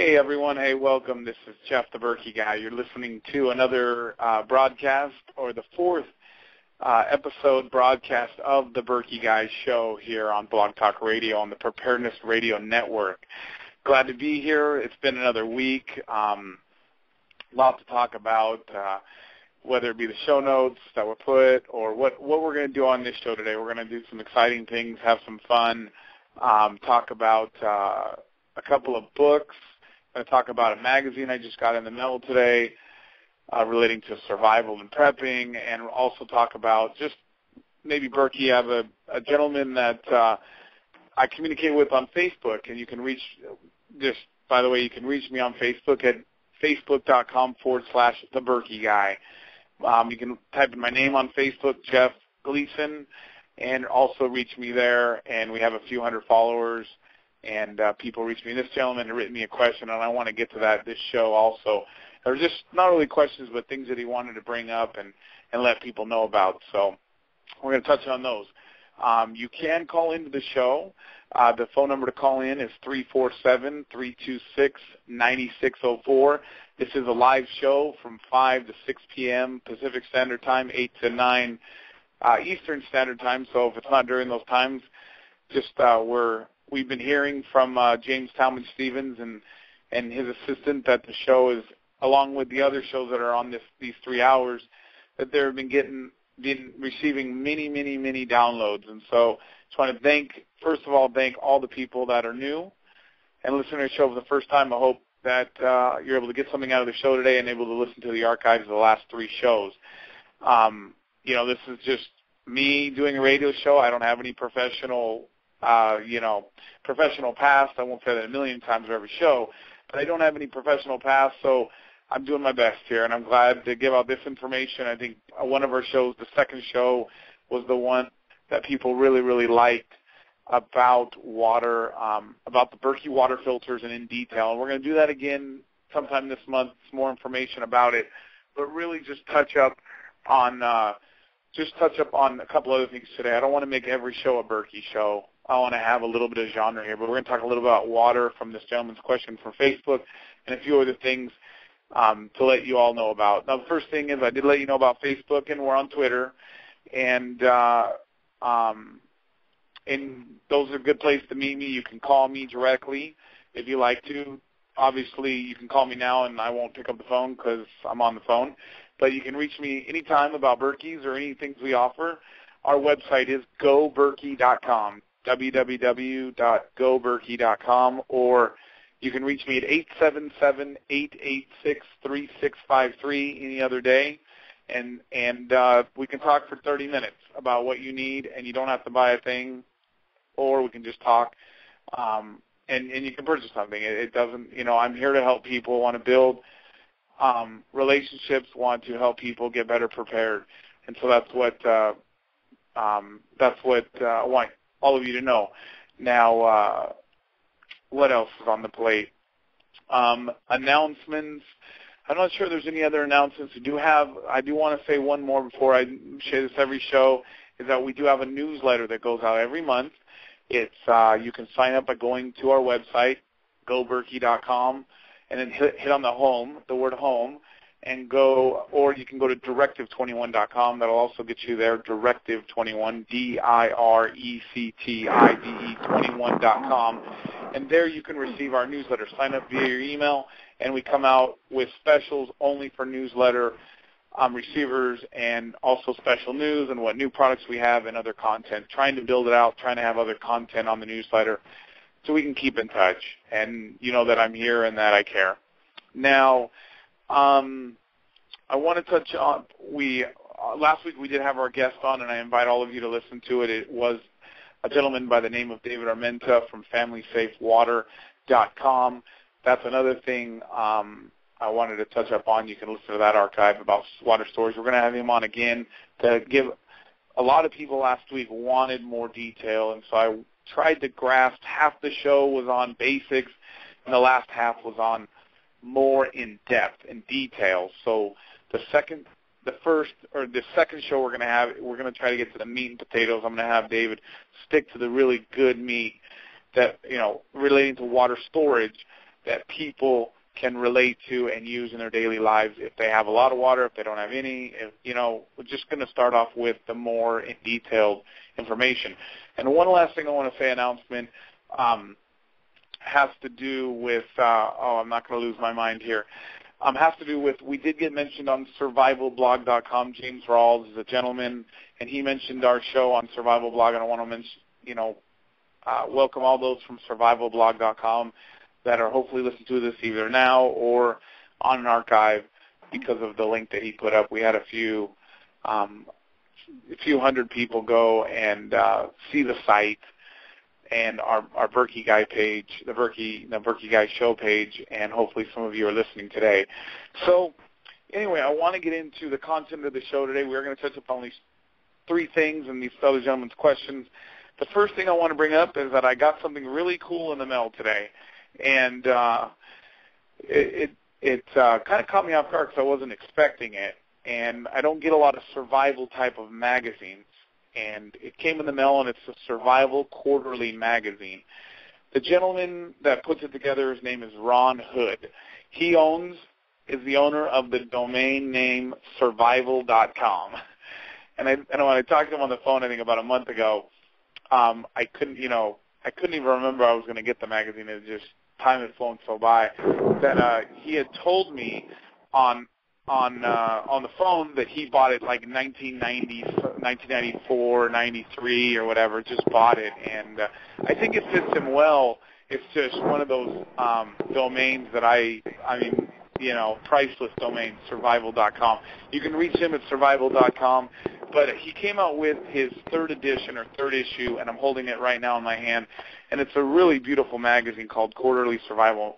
Hey, everyone. Hey, welcome. This is Jeff, the Berkey guy. You're listening to another broadcast, or the fourth episode broadcast of the Berkey Guy show here on Blog Talk Radio on the Preparedness Radio Network. Glad to be here. It's been another week. Lot to talk about, whether it be the show notes that were put or what we're going to do on this show today. We're going to do some exciting things, have some fun, talk about a couple of books. I'm going to talk about a magazine I just got in the mail today relating to survival and prepping, and also talk about just maybe Berkey. I have a gentleman that I communicate with on Facebook, and you can reach, just by the way, you can reach me on Facebook at facebook.com/The Berkey Guy. You can type in my name on Facebook, Jeff Gleason, and also reach me there, and we have a few hundred followers. And people reach me. This gentleman had written me a question, and I want to get to that this show also. There were just not really questions, but things that he wanted to bring up and let people know about. So we're going to touch on those. You can call into the show. The phone number to call in is 347-326-9604. This is a live show from 5 to 6 p.m. Pacific Standard Time, 8 to 9 Eastern Standard Time. So if it's not during those times, just we've been hearing from James Talmadge Stevens and his assistant that the show is, along with the other shows that are on these 3 hours, that they've been receiving many downloads. And so just want to first of all, thank all the people that are new and listening to the show for the first time. I hope that you're able to get something out of the show today and able to listen to the archives of the last 3 shows. This is just me doing a radio show. I don't have any professional past. I won't say that a million times for every show, but I don't have any professional past, so I'm doing my best here, and I'm glad to give out this information. I think one of our shows, the second show, was the one that people really liked about water, about the Berkey water filters and in detail. And we're going to do that again sometime this month, some more information about it, but really just touch up on a couple other things today. I don't want to make every show a Berkey show. I want to have a little bit of genre here, but we're going to talk a little about water from this gentleman's question from Facebook and a few other things to let you all know about. Now, the first thing is I did let you know about Facebook, and we're on Twitter, and those are a good place to meet me. You can call me directly if you like to. Obviously, you can call me now, and I won't pick up the phone because I'm on the phone, but you can reach me anytime about Berkeys or any things we offer. Our website is goberkey.com. www.goberkey.com, or you can reach me at 877-886-3653 any other day, and we can talk for 30 minutes about what you need, and you don't have to buy a thing, or we can just talk, and you can purchase something. It doesn't, I'm here to help people, want to build relationships, want to help people get better prepared, and so that's what I want all of you to know. Now, what else is on the plate? Announcements. I'm not sure there's any other announcements. I do want to say one more before I share this every show, is that we do have a newsletter that goes out every month. It's you can sign up by going to our website, goberkey.com, and then hit on the word home, and go, or you can go to directive21.com. That'll also get you there, directive21, directive21.com. And there you can receive our newsletter. Sign up via your email, and we come out with specials only for newsletter receivers, and also special news and what new products we have and other content. Trying to build it out, trying to have other content on the newsletter so we can keep in touch. And you know that I'm here and that I care. Now, I want to touch on, last week we did have our guest on, and I invite all of you to listen to it. It was a gentleman by the name of David Armenta from FamilySafeWater.com. That's another thing I wanted to touch up on. You can listen to that archive about water storage. We're going to have him on again to give. A lot of people last week wanted more detail, and so I tried to grasp. Half the show was on basics, and the last half was on more in depth and detail. So the second show we're going to try to get to the meat and potatoes. I'm going to have David stick to the really good meat that, relating to water storage. that people can relate to and use in their daily lives if they have a lot of water, if they don't have any. We're just going to start off with the more detailed information. And one last thing I want to say, announcement, has to do with, I'm not going to lose my mind here, has to do with, we did get mentioned on survivalblog.com. James Rawls is a gentleman, and he mentioned our show on Survival Blog, and I want to mention, welcome all those from survivalblog.com that are hopefully listening to this either now or on an archive because of the link that he put up. We had a few hundred people go and see the site and our Berkey Guy page, the Berkey Guy show page, and hopefully some of you are listening today. So anyway, I want to get into the content of the show today. We're going to touch upon these three things and these other gentlemen's questions. The first thing I want to bring up is that I got something really cool in the mail today, and it kind of caught me off guard because I wasn't expecting it, and I don't get a lot of survival type of magazines, and it came in the mail, and it's a Survival Quarterly magazine. The gentleman that puts it together, his name is Ron Hood. He is the owner of the domain name survival.com. And when I talked to him on the phone, I think about a month ago, I couldn't even remember I was going to get the magazine. It just, time had flown so by that he had told me on the phone that he bought it like 1994, 93 or whatever, just bought it. And I think it fits him well. It's just one of those domains that priceless domain, survival.com. You can reach him at survival.com. But he came out with his third edition or third issue, and I'm holding it right now in my hand. And it's a really beautiful magazine called Quarterly Survival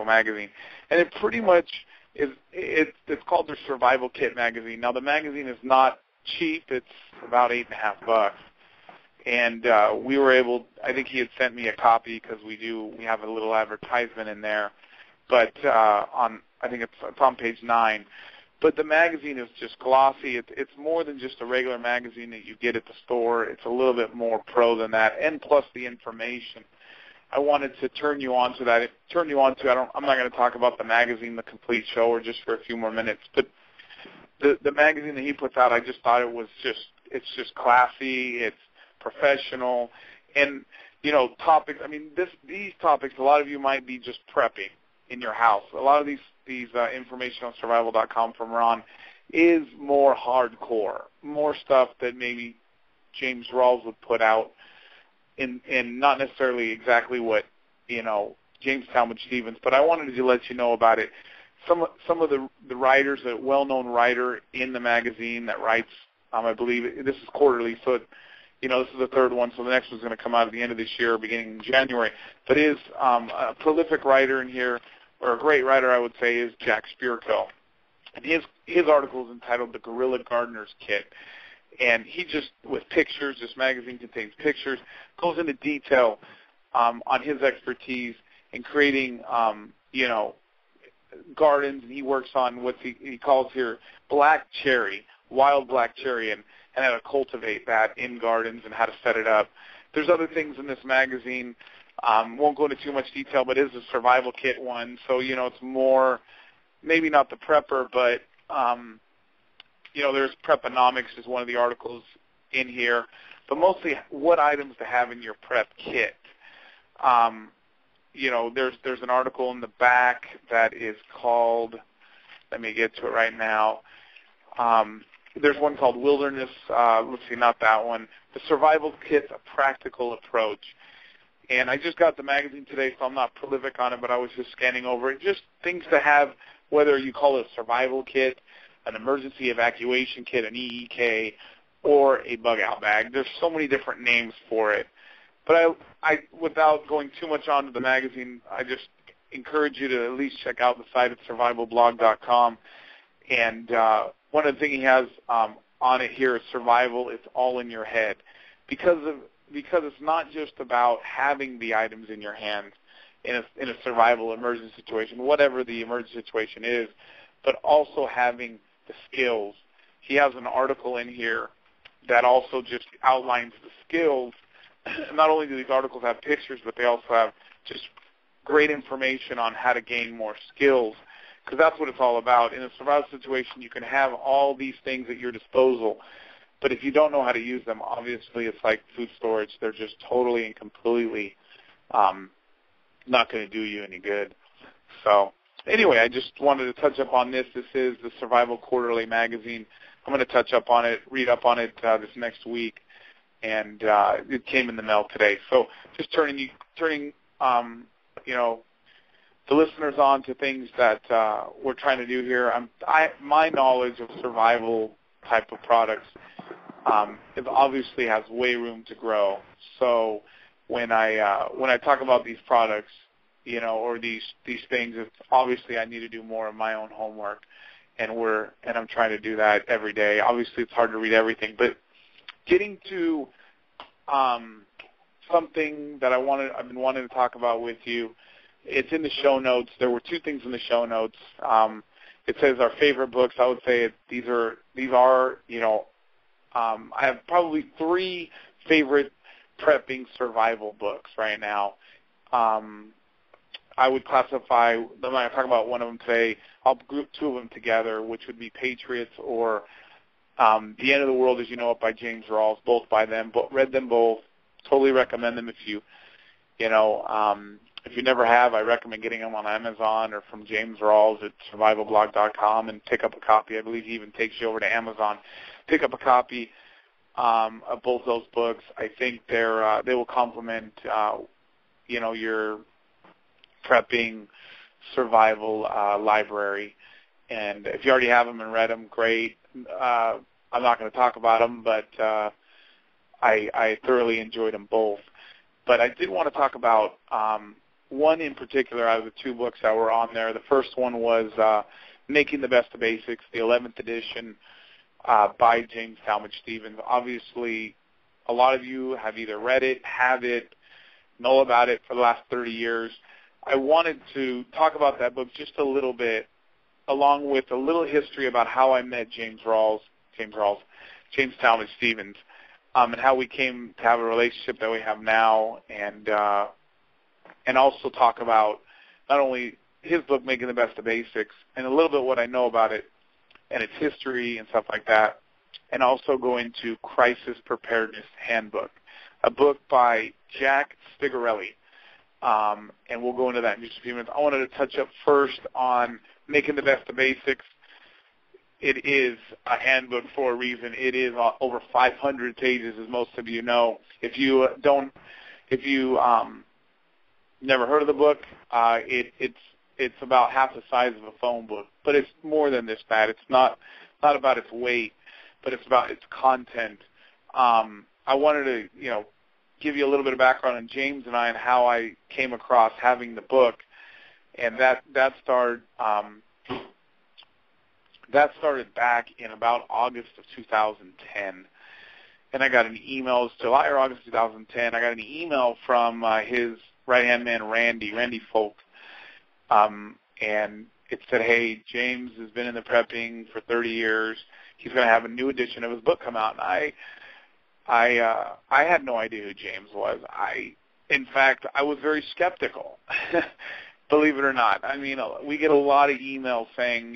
magazine. And it pretty much it's called their Survival Kit magazine. Now the magazine is not cheap; it's about $8.50. And we were able. I think he had sent me a copy because we have a little advertisement in there. But I think it's on page 9. But the magazine is just glossy. It's more than just a regular magazine that you get at the store. It's a little bit more pro than that, and plus the information. I wanted to turn you on to that. I'm not going to talk about the magazine, the complete show, or just for a few more minutes. But the magazine that he puts out, I just thought it's just classy. It's professional, and topics. I mean, these topics. A lot of you might be just prepping in your house. A lot of these information on survival.com from Ron is more hardcore, more stuff that maybe James Rawls would put out in not necessarily exactly what, James Talmadge Stevens, but I wanted to let you know about it. Some of the writers, a well-known writer in the magazine that writes, I believe, this is quarterly, so this is the third one, so the next one's going to come out at the end of this year, beginning in January. But is a prolific writer in here, or a great writer, I would say, is Jack Spirko. And his article is entitled The Guerrilla Gardener's Kit. And he just, with pictures, this magazine contains pictures, goes into detail on his expertise in creating, gardens. And he works on what he calls here black cherry, wild black cherry, and how to cultivate that in gardens and how to set it up. There's other things in this magazine. Won't go into too much detail, but it is a survival kit one. So, it's more, maybe not the prepper, but, there's Preparedness is one of the articles in here. But mostly what items to have in your prep kit. There's an article in the back that is called, let me get to it right now. There's one called Wilderness, let's see, not that one. The Survival Kit's a Practical Approach. And I just got the magazine today, so I'm not prolific on it, but I was just scanning over it. Just things to have, whether you call it a survival kit, an emergency evacuation kit, an EEK, or a bug-out bag. There's so many different names for it. But I without going too much onto the magazine, I just encourage you to at least check out the site at survivalblog.com. And one of the things he has on it here is survival. It's all in your head. Because it's not just about having the items in your hand in a survival emergency situation, whatever the emergency situation is, but also having the skills. He has an article in here that also just outlines the skills. Not only do these articles have pictures, but they also have just great information on how to gain more skills, because that's what it's all about. In a survival situation, you can have all these things at your disposal, but if you don't know how to use them, obviously it's like food storage. They're just totally and completely not going to do you any good. So anyway, I just wanted to touch up on this. This is the Survival Quarterly magazine. I'm going to touch up on it, read up on it this next week, and it came in the mail today. So just turning the listeners on to things that we're trying to do here. My knowledge of survival type of products it obviously has way room to grow. So when I talk about these products, or these things, it's obviously I need to do more of my own homework, and I'm trying to do that every day. Obviously, it's hard to read everything, but getting to something that I've been wanting to talk about with you. It's in the show notes. There were two things in the show notes. It says our favorite books. I would say these are I have probably 3 favorite prepping survival books right now. I would classify them. I'm going to talk about one of them today. I'll group 2 of them together, which would be Patriots or The End of the World as You Know It by James Rawls, both by them. But read them both. Totally recommend them if you never have. I recommend getting them on Amazon or from James Rawls at survivalblog.com and pick up a copy. I believe he even takes you over to Amazon. Pick up a copy of both those books. I think they will complement your prepping survival library. And if you already have them and read them, great. I'm not going to talk about them, but I thoroughly enjoyed them both. But I did want to talk about one in particular out of the 2 books that were on there. The first one was Making the Best of Basics, the 11th edition by James Talmadge Stevens. Obviously, a lot of you have either read it, have it, know about it for the last 30 years. I wanted to talk about that book just a little bit, along with a little history about how I met James Talmadge Stevens, and how we came to have a relationship that we have now, and also talk about not only his book, Making the Best of Basics, and a little bit what I know about it and its history and stuff like that, and also go into Crisis Preparedness Handbook, a book by Jack Spigarelli. And we'll go into that in just a few minutes. I wanted to touch up first on Making the Best of Basics. It is a handbook for a reason. It is over 500 pages, as most of you know. If you never heard of the book, it's about half the size of a phone book, but it's more than this. That it's not about its weight, but it's about its content. I wanted to give you a little bit of background on James and I and how I came across having the book, and that started back in about August of 2010. And I got an email, it was July or August 2010. I got an email from his right-hand man, Randy Folk, and it said, hey, James has been in the prepping for 30 years. He's going to have a new edition of his book come out. And I had no idea who James was. In fact, I was very skeptical, believe it or not. I mean, we get a lot of emails saying,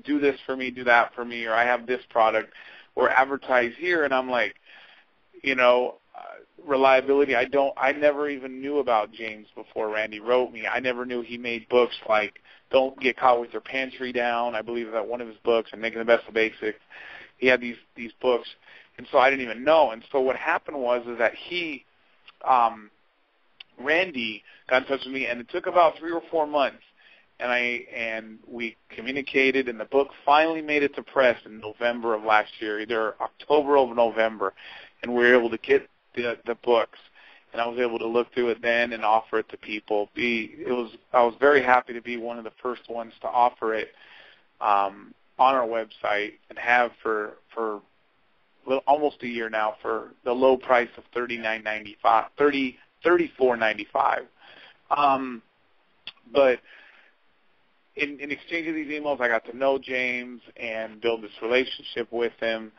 do this for me, do that for me, or I have this product, or advertise here. And I'm like, reliability. I never even knew about James before Randy wrote me. I never knew he made books like Don't Get Caught With Your Pantry Down. I believe that one of his books, and Making the Best of Basics. He had these books, and so I didn't even know. And so what happened was that Randy got in touch with me, and it took about 3 or 4 months, and we communicated, and the book finally made it to press in November of last year, either October or November, and we were able to get the books, and I was able to look through it then and offer it to people. I was very happy to be one of the first ones to offer it on our website, and have for almost a year now for the low price of $34.95. But in exchange of these emails, I got to know James and build this relationship with him.